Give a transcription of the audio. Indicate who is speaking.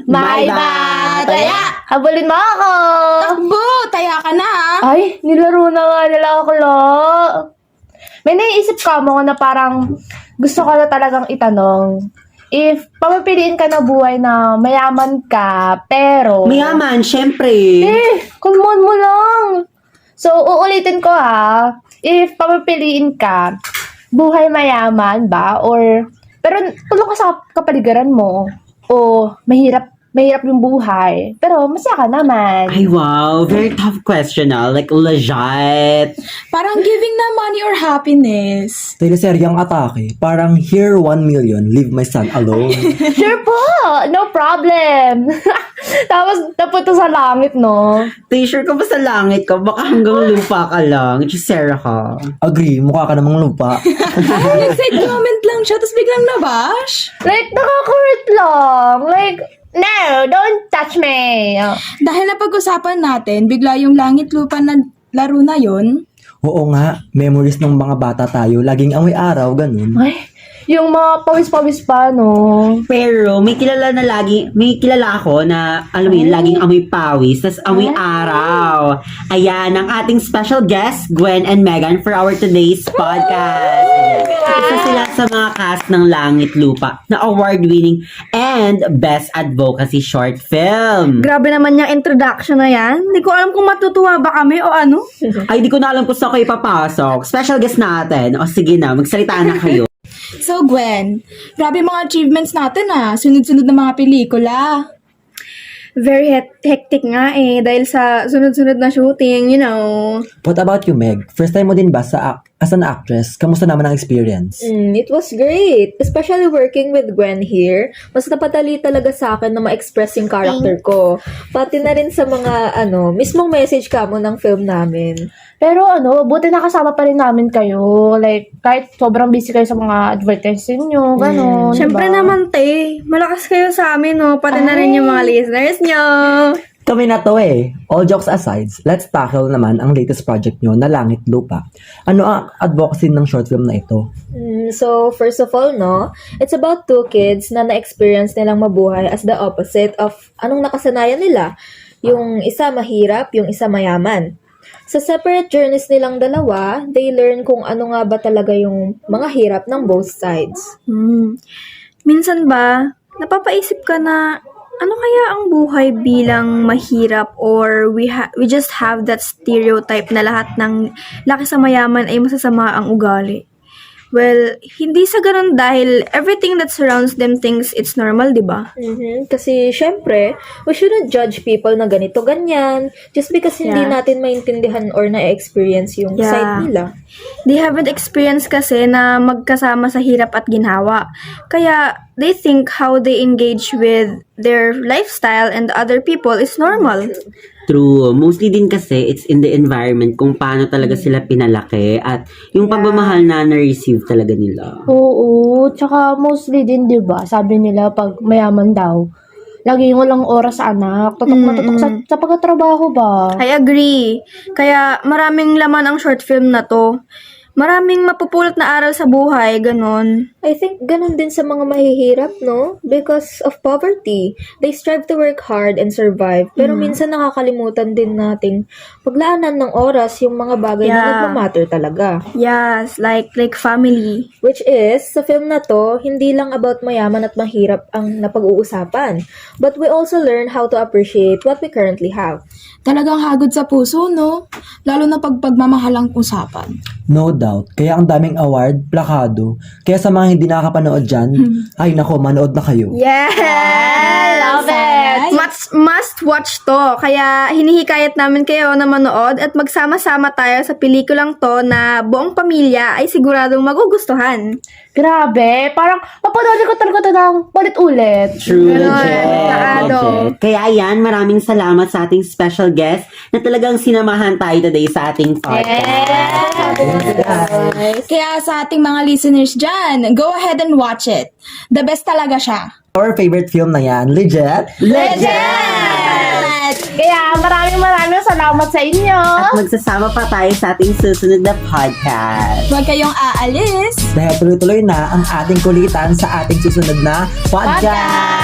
Speaker 1: May bataya! Habulin mo ako!
Speaker 2: Takbo! Taya ka na
Speaker 1: Ay, nilaro na nga nila ako, lo. May naiisip ka mo na parang gusto ko na talagang itanong. If papapiliin ka na buhay na mayaman ka, pero...
Speaker 3: Mayaman, syempre.
Speaker 1: Come on mo lang. So, uulitin ko ha. If papapiliin ka, buhay mayaman ba? Or, pero tulong ka sa kapaligiran mo. O, mahirap yung buhay. Pero, masaya ka naman.
Speaker 3: Ay, wow. Very tough question, Like, legit.
Speaker 2: Parang giving na money or happiness.
Speaker 4: Teleseryang atake, parang here 1 million, leave my son alone.
Speaker 1: Sure po. No problem. Tapos, napunta sa langit, no?
Speaker 3: Sure ka ba sa langit ka? Baka hanggang lupa ka lang. Chisera ka.
Speaker 4: Agree, mukha ka namang lupa.
Speaker 2: Nag-side comment lang siya, tapos biglang nabash.
Speaker 1: Like, nakaka-hurt lang. Like, no, don't touch me.
Speaker 2: Dahil napag-usapan natin, bigla yung langit lupa na laro na yon.
Speaker 4: Oo nga, memories ng mga bata tayo, laging amoy araw, ganun.
Speaker 1: Ay, yung mga pawis-pawis pa, no?
Speaker 3: Pero may kilala ako na, alam mo yun, laging amoy pawis, tas amoy araw. Ayan, ang ating special guest, Gwen and Megan, for our today's podcast. Isa sila sa mga cast ng Langit Lupa na award-winning and best advocacy short film.
Speaker 5: Grabe naman yung introduction na yan. Hindi ko alam kung matutuwa ba kami o ano.
Speaker 3: Ay, di ko na alam kung saan kayo papasok. Special guest natin. O sige na, magsalita na kayo.
Speaker 2: So Gwen, grabe mga achievements natin sunod-sunod na mga pelikula.
Speaker 5: Very hectic nga dahil sa sunod-sunod na shooting, you know.
Speaker 4: What about you, Meg? First time mo din ba as an actress? Kamusta naman ang experience?
Speaker 6: It was great. Especially working with Gwen here. Mas napadali talaga sa akin na ma-express yung character ko. Pati na rin sa mga, mismong message ka mo ng film namin.
Speaker 1: Pero buti nakasama pa rin namin kayo. Like, kahit sobrang busy kayo sa mga advertising nyo, gano'n.
Speaker 5: Siyempre
Speaker 1: diba?
Speaker 5: naman, malakas kayo sa amin, no? Pati na rin yung mga listeners nyo.
Speaker 4: Kami na to All jokes aside, let's tackle naman ang latest project nyo na Langit Lupa. Ano ang advocacy ng short film na ito?
Speaker 6: So, first of all, it's about two kids na na-experience nilang mabuhay as the opposite of anong nakasanayan nila. Yung isa mahirap, yung isa mayaman. Sa separate journeys nilang dalawa, they learn kung ano nga ba talaga yung mga hirap ng both sides.
Speaker 5: Minsan ba, napapaisip ka na, ano kaya ang buhay bilang mahirap or we just have that stereotype na lahat ng laki sa mayaman ay masasama ang ugali? Well, hindi sa ganun dahil everything that surrounds them thinks it's normal, di ba?
Speaker 6: Kasi, syempre, we shouldn't judge people na ganito, ganyan, just because hindi natin maintindihan or na-experience yung side nila.
Speaker 5: They haven't experienced kasi na magkasama sa hirap at ginhawa. Kaya, they think how they engage with their lifestyle and other people is normal.
Speaker 3: True. Mostly din kasi, it's in the environment kung paano talaga sila pinalaki at yung pagmamahal na na-receive talaga nila.
Speaker 1: Oo, tsaka mostly din, di ba? Sabi nila, pag mayaman daw, lagi walang oras sa anak. Tutok na tutok sa pagkatrabaho ba?
Speaker 5: I agree. Kaya maraming laman ang short film na to. Maraming mapupulot na aral sa buhay, ganon.
Speaker 6: I think ganun din sa mga mahihirap, no? Because of poverty. They strive to work hard and survive. Pero minsan nakakalimutan din nating paglaanan ng oras yung mga bagay na nagmamatter talaga.
Speaker 5: Yes, like family.
Speaker 6: Which is, sa film na to, hindi lang about mayaman at mahirap ang napag-uusapan. But we also learn how to appreciate what we currently have.
Speaker 2: Talagang hagod sa puso, no? Lalo na pag pagmamahal ang usapan.
Speaker 4: No doubt. Kaya ang daming award, plakado. Kaya sa mga hindi nakakapanood dyan, ay nako, manood na kayo.
Speaker 5: Yeah! Love it! Must watch to. Kaya hinihikayat namin kayo na manood at magsama-sama tayo sa pelikulang to na buong pamilya ay siguradong magugustuhan.
Speaker 1: Grabe, parang papanoodin ko talaga ito ng ulit-ulit.
Speaker 3: True,
Speaker 5: Ganon,
Speaker 3: legit.
Speaker 5: nakado.
Speaker 3: Kaya yan, maraming salamat sa ating special guest na talagang sinamahan tayo today sa ating podcast.
Speaker 2: Kaya sa ating mga listeners dyan, go ahead and watch it. The best talaga siya.
Speaker 4: Our favorite film na yan, legit.
Speaker 1: Legit! Kaya maraming salamat sa inyo.
Speaker 3: At magsasama pa tayo sa ating susunod na podcast.
Speaker 2: Huwag kayong aalis.
Speaker 4: Dahil tuloy-tuloy na ang ating kulitan sa ating susunod na podcast.